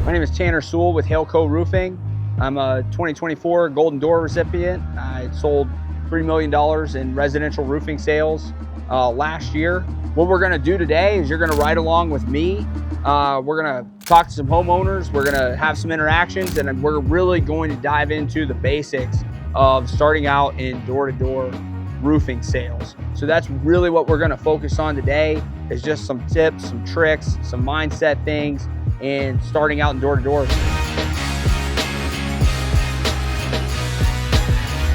My name is Tanner Sewell with Hailco Roofing. I'm a 2024 Golden Door recipient. I sold $3 million in residential roofing sales last year. What we're gonna do today is you're gonna ride along with me. We're gonna talk to some homeowners, we're gonna have some interactions, and we're really going to dive into the basics of starting out in door-to-door roofing sales. So that's really what we're gonna focus on today, is just some tips, some tricks, some mindset things, and starting out in door-to-door.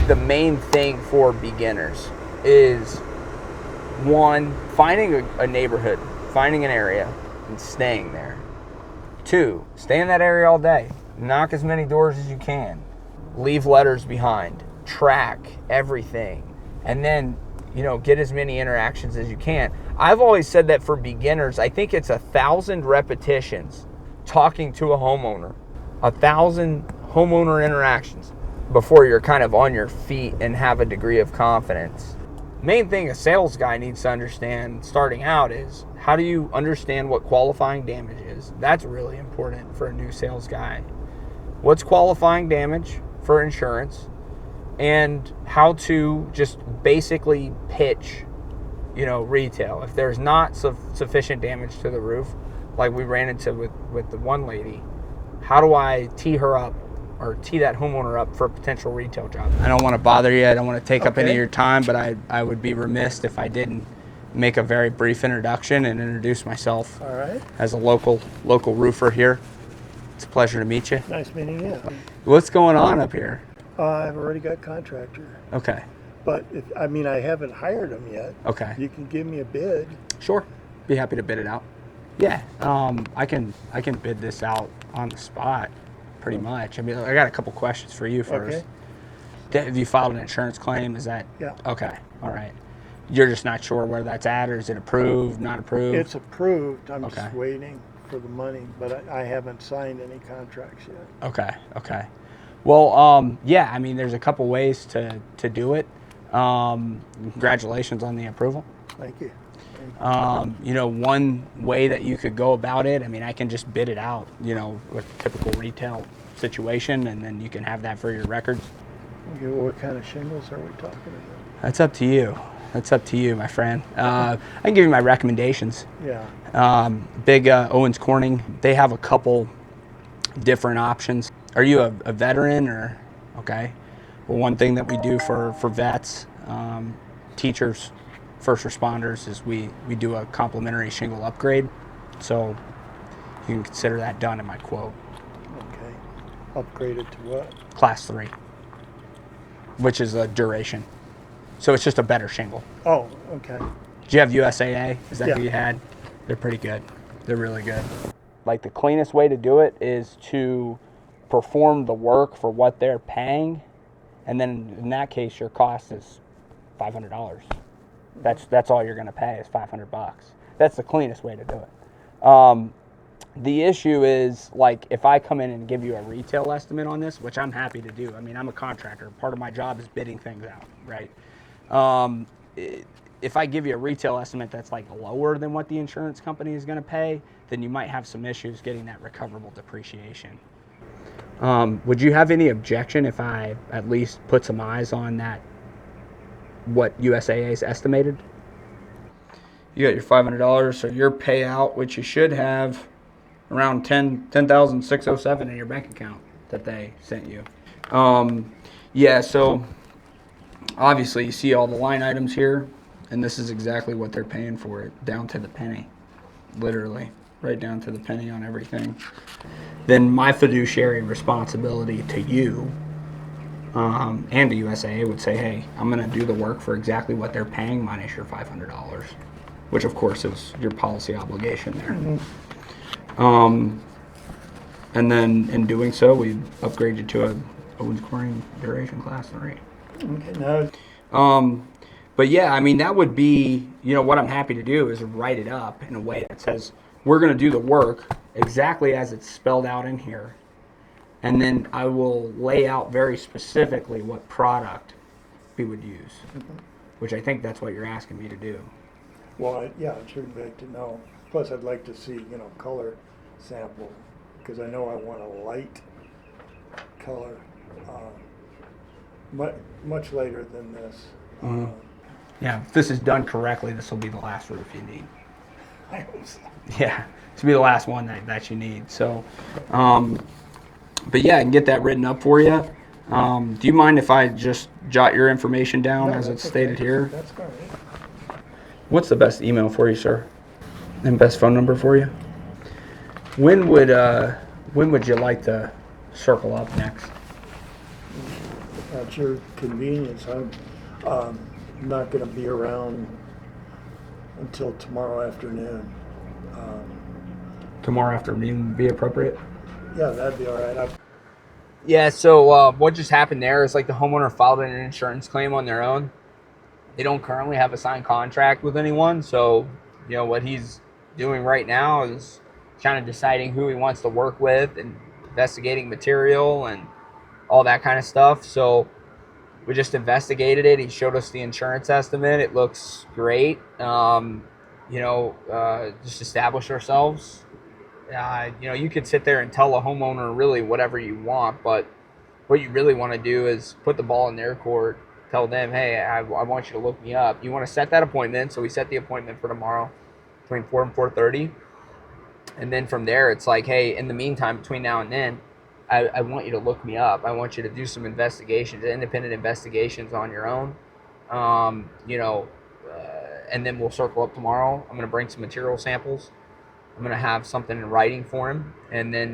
The main thing for beginners is, one, finding a neighborhood, finding an area and staying there. Two, stay in that area all day. Knock as many doors as you can. Leave letters behind. Track everything. And then, get as many interactions as you can. I've always said that for beginners, I think it's 1,000 repetitions talking to a homeowner. 1,000 homeowner interactions before you're kind of on your feet and have a degree of confidence. Main thing a sales guy needs to understand starting out is, how do you understand what qualifying damage is? That's really important for a new sales guy. What's qualifying damage for insurance, and how to just basically pitch, retail. If there's not sufficient damage to the roof, like we ran into with the one lady, how do I tee her up or tee that homeowner up for a potential retail job? I don't want to bother you. I don't want to take up any of your time, but I would be remiss if I didn't make a very brief introduction and introduce myself. All right. As a local roofer here. It's a pleasure to meet you. Nice meeting you. What's going on up here? I've already got contractor. Okay. But I haven't hired them yet. Okay. You can give me a bid. Sure. Be happy to bid it out. Yeah. I can bid this out on the spot, pretty much. I got a couple questions for you first. Okay. Have you filed an insurance claim? Is that? Yeah. Okay. All right. You're just not sure where that's at, or is it approved, not approved? It's approved. I'm Okay. just waiting for the money, but I haven't signed any contracts yet. Okay. Well, yeah, there's a couple ways to do it. Congratulations on the approval. Thank you. One way that you could go about it, I can just bid it out, with a typical retail situation, and then you can have that for your records. Okay, well, what kind of shingles are we talking about? That's up to you, my friend. I can give you my recommendations. Yeah. Big Owens Corning, they have a couple different options. Are you a veteran or? Okay. Well, one thing that we do for vets, teachers, first responders, is we do a complimentary shingle upgrade. So you can consider that done in my quote. Okay. Upgraded to what? Class 3, which is a duration. So it's just a better shingle. Oh, okay. Do you have USAA? Is that Yeah. who you had? They're pretty good. They're really good. Like, the cleanest way to do it is to perform the work for what they're paying, and then in that case your cost is $500. That's all you're going to pay is $500. That's the cleanest way to do it. The issue is, like, if I come in and give you a retail estimate on this, which I'm happy to do. I'm a contractor. Part of my job is bidding things out, right? If I give you a retail estimate that's like lower than what the insurance company is going to pay, then you might have some issues getting that recoverable depreciation. Would you have any objection if I at least put some eyes on that, what USAA is estimated? You got your $500, so your payout, which you should have around $10,607 in your bank account that they sent you. Yeah, so obviously you see all the line items here, and this is exactly what they're paying for it, down to the penny, literally, right down to the penny on everything. Then my fiduciary responsibility to you and to USAA would say, hey, I'm going to do the work for exactly what they're paying minus your $500, which of course is your policy obligation there. Mm-hmm. And then in doing so, we upgrade you to a Owens Corning duration class 3. Okay, now. But yeah, that would be, what I'm happy to do is write it up in a way that says, we're going to do the work exactly as it's spelled out in here. And then I will lay out very specifically what product we would use, which I think that's what you're asking me to do. Well, yeah, I'd sure like to know. Plus, I'd like to see, color sample because I know I want a light color, much later than this. Yeah, if this is done correctly, this will be the last roof you need. I hope so. Yeah, this will be the last one that you need. So, but yeah, I can get that written up for you. Do you mind if I just jot your information down No, as it's that's stated okay. here? That's great. What's the best email for you, sir? And best phone number for you? When would you like to circle up next? At your convenience. I'm not going to be around until tomorrow afternoon. Tomorrow afternoon would be appropriate? Yeah, that'd be all right. Yeah, so what just happened there is like the homeowner filed an insurance claim on their own. They don't currently have a signed contract with anyone, so what he's doing right now is kind of deciding who he wants to work with and investigating material and all that kind of stuff. So we just investigated it. He showed us the insurance estimate. It looks great. Just establish ourselves. You could sit there and tell a homeowner really whatever you want, but what you really want to do is put the ball in their court. Tell them, hey, I want you to look me up. You want to set that appointment. So we set the appointment for tomorrow between 4 and 4:30. And then from there, it's like, hey, in the meantime, between now and then, I want you to look me up. I want you to do some investigations, independent investigations on your own. And then we'll circle up tomorrow. I'm going to bring some material samples. I'm going to have something in writing for him. And then,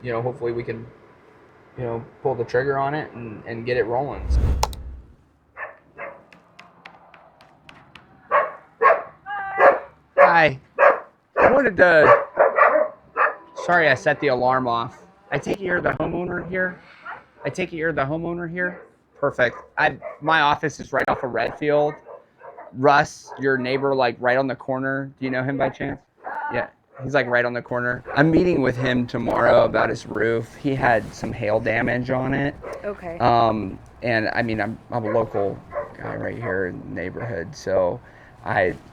hopefully we can, pull the trigger on it and get it rolling. Hi. I wanted to... Sorry I set the alarm off. I take it you're the homeowner here? Perfect. My office is right off of Redfield. Russ, your neighbor, like right on the corner. Do you know him by chance? Yeah. He's like right on the corner. I'm meeting with him tomorrow about his roof. He had some hail damage on it. Okay. And I mean, I'm a local guy right here in the neighborhood. So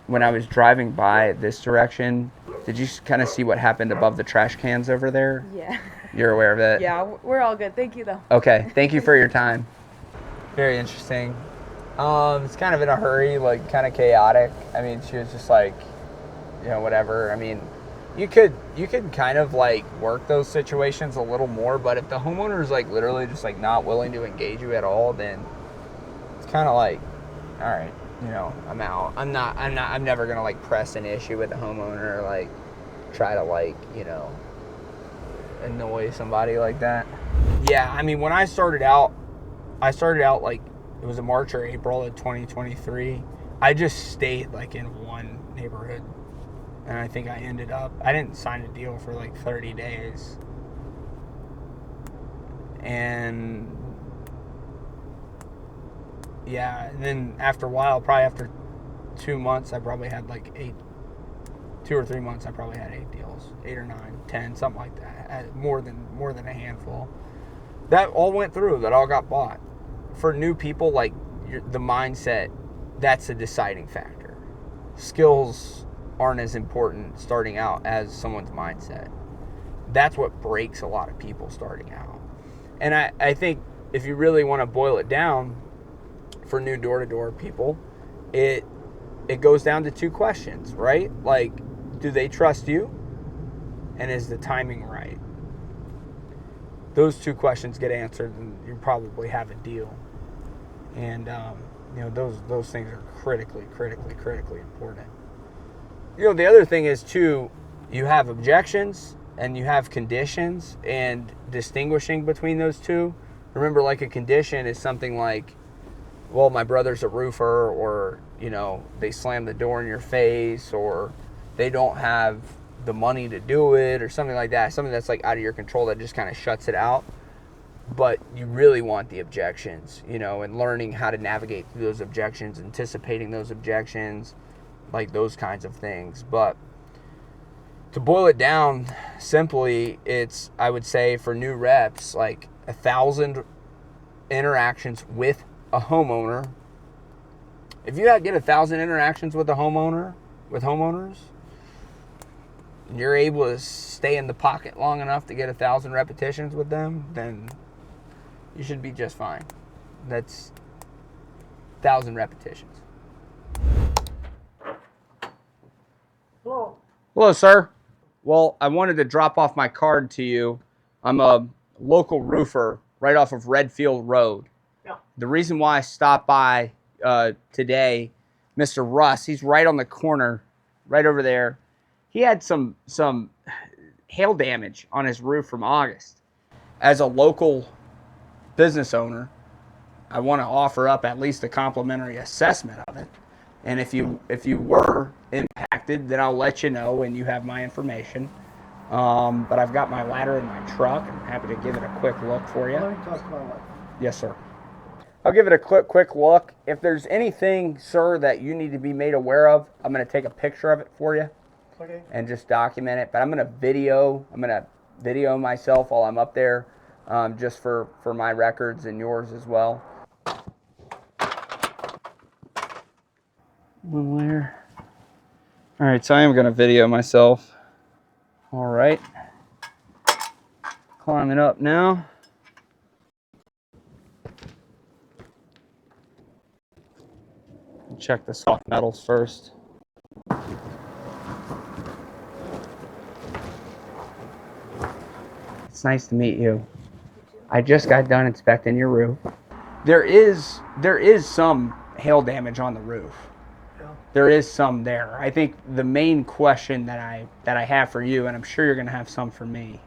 when I was driving by this direction, did you kind of see what happened above the trash cans over there? Yeah. You're aware of it? Yeah, we're all good. Thank you, though. Okay. Thank you for your time. Very interesting. It's kind of in a hurry, like kind of chaotic. I mean, she was just like, whatever. I mean, you could kind of like work those situations a little more, but if the homeowner is like literally just like not willing to engage you at all, then it's kind of like, all right, I'm out. I'm never gonna like press an issue with the homeowner, or like try to like, annoy somebody like that. Yeah, I mean, when I started out like, it was in March or April of 2023. I just stayed like in one neighborhood. And I think I didn't sign a deal for like 30 days. And yeah, and then after a while, probably after 2 months, I probably had like 2 or 3 months, I probably had 8 deals, 8 or 9, 10, something like that. More than a handful. That all went through, that all got bought. For new people, like the mindset, that's a deciding factor. Skills aren't as important starting out as someone's mindset. That's what breaks a lot of people starting out. And I think if you really want to boil it down for new door-to-door people, it goes down to 2 questions, right? Like, do they trust you? And is the timing right? Those 2 questions get answered and you probably have a deal. And those things are critically important. The other thing is too, you have objections and you have conditions, and distinguishing between those 2. Remember, like a condition is something like, well, my brother's a roofer, or, they slam the door in your face, or they don't have the money to do it, or something like that. Something that's like out of your control that just kind of shuts it out. But you really want the objections, and learning how to navigate through those objections, anticipating those objections, like those kinds of things. But to boil it down simply, it's, I would say, for new reps, like 1,000 interactions with a homeowner. If you get 1,000 interactions with a homeowner, with homeowners, and you're able to stay in the pocket long enough to get 1,000 repetitions with them, then you should be just fine. That's 1,000 repetitions. Hello. Hello, sir. Well, I wanted to drop off my card to you. I'm a local roofer right off of Redfield Road. Yeah. The reason why I stopped by today, Mr. Russ, he's right on the corner, right over there. He had some hail damage on his roof from August. As a local business owner, I want to offer up at least a complimentary assessment of it. And if you were impacted, then I'll let you know, and you have my information. But I've got my ladder in my truck. I'm happy to give it a quick look for you. Let me talk to my wife. Yes, sir. I'll give it a quick look. If there's anything, sir, that you need to be made aware of, I'm going to take a picture of it for you. Okay. And just document it. But I'm going to video myself while I'm up there, just for my records and yours as well. One layer. All right, so I am going to video myself. All right. Climbing up now. Check the soft metals first. It's nice to meet you. I just got done inspecting your roof. There is some hail damage on the roof. Yeah. There is some there. I think the main question that I have for you, and I'm sure you're going to have some for me,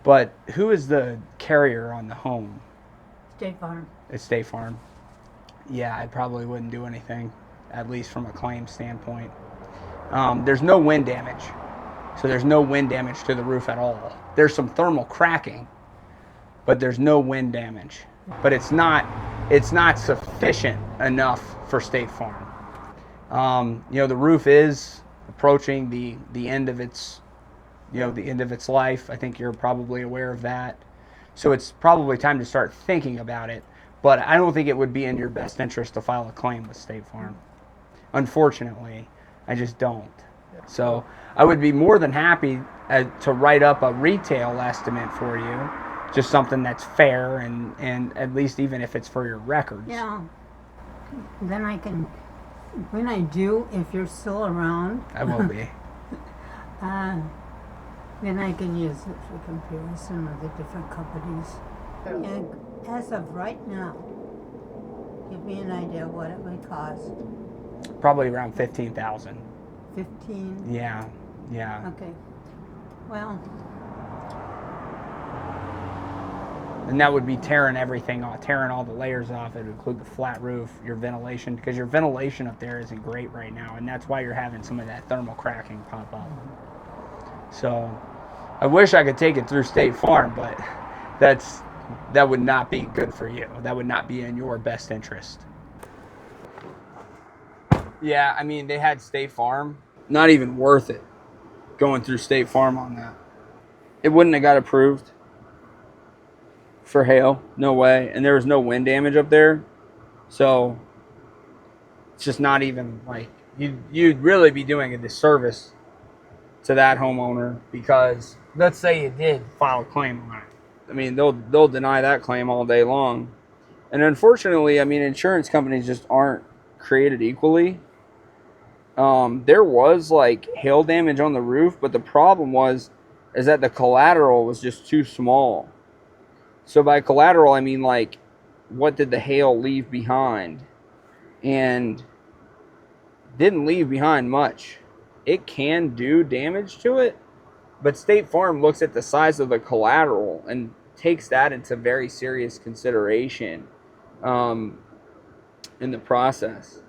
but who is the carrier on the home? State Farm. It's State Farm. Yeah, I probably wouldn't do anything, at least from a claim standpoint. There's no wind damage. So there's no wind damage to the roof at all. There's some thermal cracking, but there's no wind damage. But it's not sufficient enough for State Farm. The roof is approaching the end of its life. I think you're probably aware of that. So it's probably time to start thinking about it. But I don't think it would be in your best interest to file a claim with State Farm. Unfortunately, I just don't. So I would be more than happy to write up a retail estimate for you, just something that's fair and at least even if it's for your records. Yeah. Then I can, when I do, if you're still around, I will be. then I can use it for comparison of the different companies. And as of right now, give me an idea what it would cost. Probably around 15,000. 15? Yeah. Okay. Well, And that would be tearing everything off, tearing all the layers off. It would include the flat roof, your ventilation, because your ventilation up there isn't great right now, and that's why you're having some of that thermal cracking pop up. So I wish I could take it through State Farm, but that would not be good for you. That would not be in your best interest. Yeah, I mean, they had State Farm. Not even worth it going through State Farm on that. It wouldn't have got approved for hail. No way. And there was no wind damage up there. So it's just not even like, you'd really be doing a disservice to that homeowner, because let's say you did file a claim on it. I mean, they'll deny that claim all day long. And unfortunately, I mean, insurance companies just aren't created equally. There was like hail damage on the roof, but the problem is that the collateral was just too small. So by collateral, I mean like, what did the hail leave behind? And didn't leave behind much. It can do damage to it, but State Farm looks at the size of the collateral and takes that into very serious consideration in the process.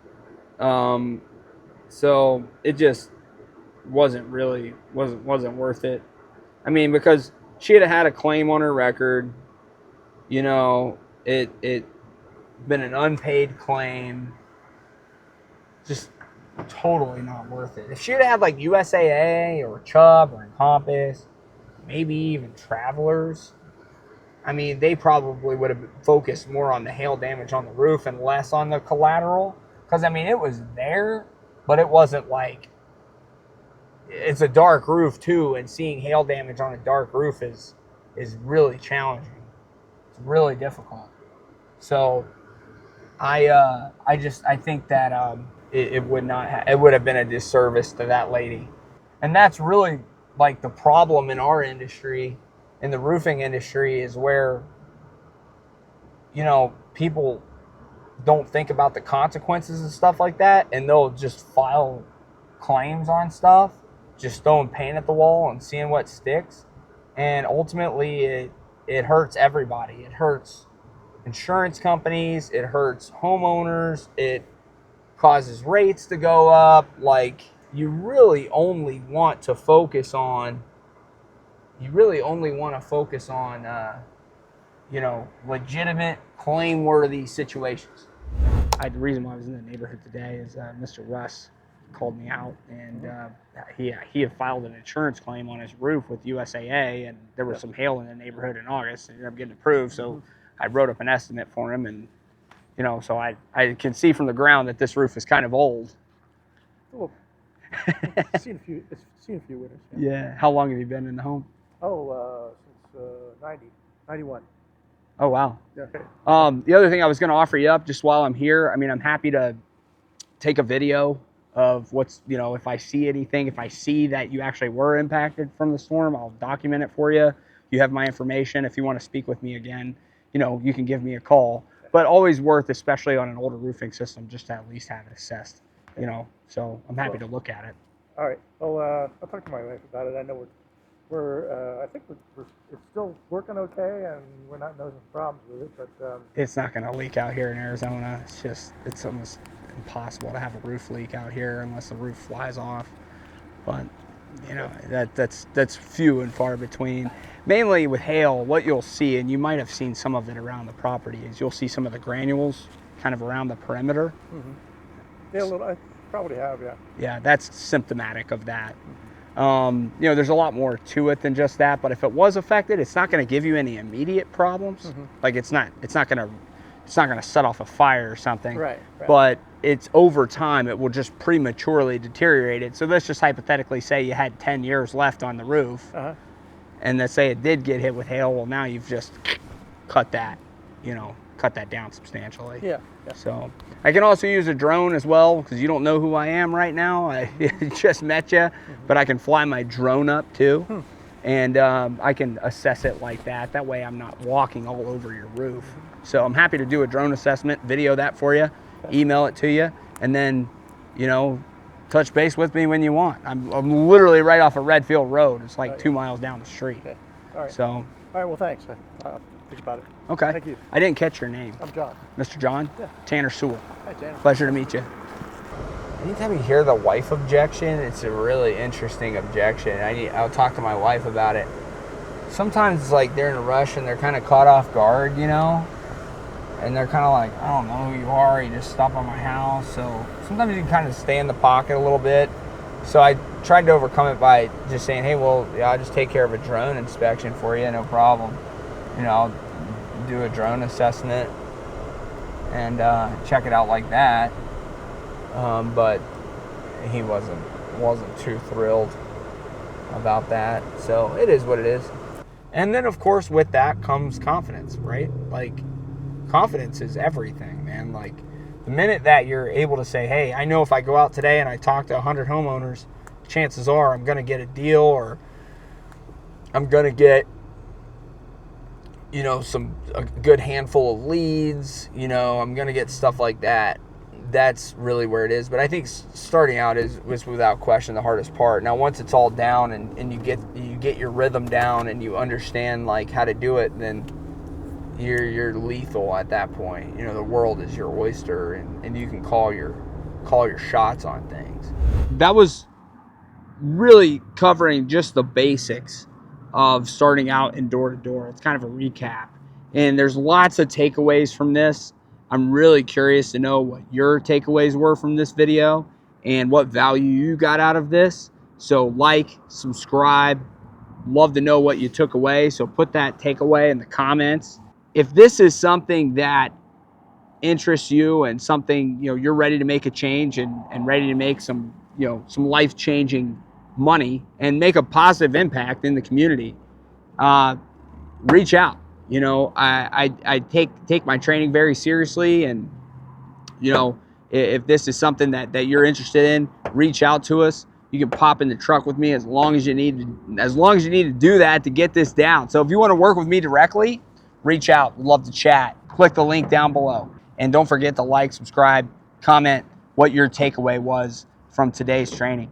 So it just wasn't worth it. I mean, because she had a claim on her record, you know, it been an unpaid claim, just totally not worth it. If she had like USAA or Chubb or Encompass, maybe even Travelers, I mean, they probably would have focused more on the hail damage on the roof and less on the collateral. Because, I mean, it was there, but it wasn't like it's a dark roof too, and seeing hail damage on a dark roof is really challenging. It's really difficult. So I think that it would not it would have been a disservice to that lady, and that's really like the problem in our industry, in the roofing industry, is where, you know, people don't think about the consequences and stuff like that, and they'll just file claims on stuff, just throwing paint at the wall and seeing what sticks, and ultimately it hurts everybody. It hurts insurance companies, it hurts homeowners, it causes rates to go up. Like, you really only want to focus on legitimate, claim-worthy situations. The reason why I was in the neighborhood today is Mr. Russ called me out, and he had filed an insurance claim on his roof with USAA, and there was some hail in the neighborhood in August, and ended up getting approved. So I wrote up an estimate for him, and so I can see from the ground that this roof is kind of old. Well, it's seen a few winters. Yeah. How long have you been in the home? Since 91. Oh, wow. Yeah. The other thing I was going to offer you up just while I'm here, I mean, I'm happy to take a video of what's, if I see anything, if I see that you actually were impacted from the storm, I'll document it for you. You have my information. If you want to speak with me again, you can give me a call. But always worth, especially on an older roofing system, just to at least have it assessed, So I'm happy to look at it. All right. Well, I'll talk to my wife about it. I know I think it's still working okay, and we're not noticing problems with it. But it's not going to leak out here in Arizona. It's almost impossible to have a roof leak out here unless the roof flies off. But that's few and far between. Mainly with hail, what you'll see, and you might have seen some of it around the property, is you'll see some of the granules kind of around the perimeter. Mm-hmm. Yeah, a little. I probably have. Yeah. Yeah, that's symptomatic of that. There's a lot more to it than just that. But if it was affected, it's not going to give you any immediate problems. Mm-hmm. Like it's not going to set off a fire or something. Right. But it's over time, it will just prematurely deteriorate it. So let's just hypothetically say you had 10 years left on the roof. Uh-huh. And let's say it did get hit with hail. Well, now you've just cut that down substantially. Yeah. So I can also use a drone as well, because you don't know who I am right now. I just met you, but I can fly my drone up too. And I can assess it like that. That way I'm not walking all over your roof. So I'm happy to do a drone assessment, video that for you, email it to you, and then, touch base with me when you want. I'm literally right off of Redfield Road. It's like 2 miles down the street. Okay. All right. So. All right. Well, thanks. Think about it. Okay. Thank you. I didn't catch your name. I'm John. Mr. John? Yeah. Tanner Sewell. Hi, Tanner. Pleasure to meet you. Anytime you hear the wife objection, it's a really interesting objection. I'll talk to my wife about it. Sometimes it's like they're in a rush and they're kind of caught off guard, and they're kind of like, I don't know who you are, you just stopped by my house. So sometimes you can kind of stay in the pocket a little bit. So I tried to overcome it by just saying, hey, well, yeah, I'll just take care of a drone inspection for you, no problem. I'll do a drone assessment and check it out like that. But he wasn't too thrilled about that. So it is what it is. And then, of course, with that comes confidence, right? Like, confidence is everything, man. Like, the minute that you're able to say, hey, I know if I go out today and I talk to 100 homeowners, chances are I'm going to get a deal, or I'm going to get, a good handful of leads, I'm going to get stuff like that. That's really where it is. But I think starting out was without question the hardest part. Now, once it's all down and you get your rhythm down and you understand like how to do it, then you're lethal at that point. The world is your oyster, and you can call your shots on things. That was really covering just the basics of starting out in door to door. It's kind of a recap, and there's lots of takeaways from this. I'm really curious to know what your takeaways were from this video and what value you got out of this. So like, subscribe, love to know what you took away. So put that takeaway in the comments. If this is something that interests you and something, you're ready to make a change and ready to make some life-changing money and make a positive impact in the community, reach out. You know, I take my training very seriously, and you know, if this is something that you're interested in, reach out to us. You can pop in the truck with me as long as you need to do that to get this down. So if you want to work with me directly, reach out. We'd love to chat. Click the link down below. And don't forget to like, subscribe, comment what your takeaway was from today's training.